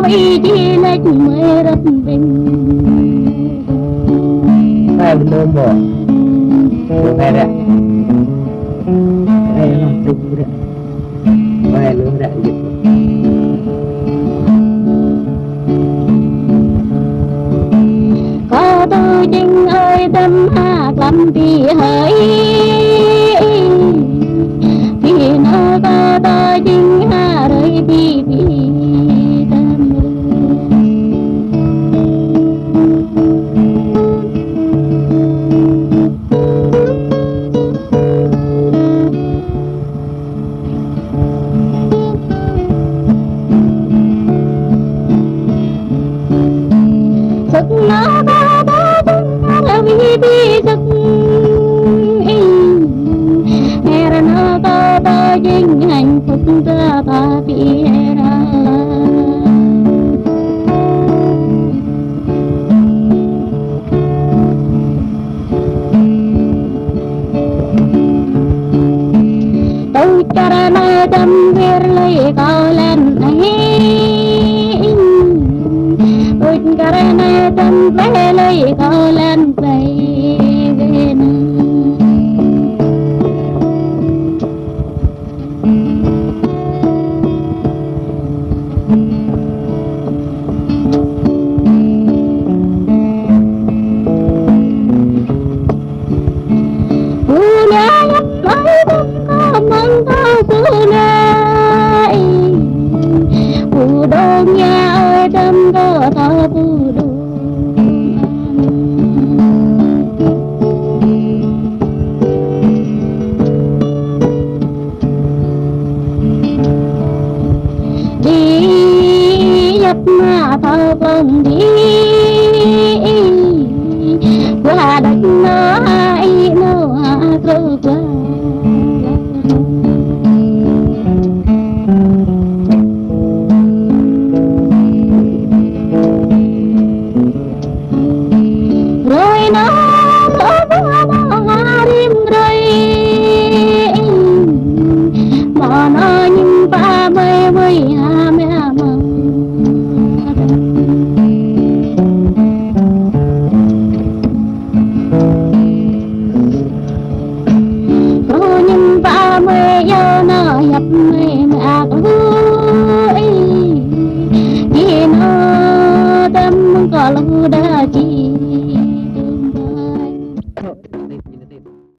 vì chi lệch mới rất bình hai belum bo hai dah hai long tu dah hai lu dah gitu có tôi chinh ơi tâm hạ cầm thì hỡi vì nó có tôi chinh hạ rơi vì tâm sức nó có tôi vì sức era nó có tôi chinh hạnh phúc ra ta vì era tôi cho nó tâm viết lấy câu lên này tôi cho nó tâm viết lấy câu lên về nhà ơi tâm có thọ phù đồ đi nhập mà thọ vòng đi qua đất nó ai nó cơ qua có lâu đã chỉ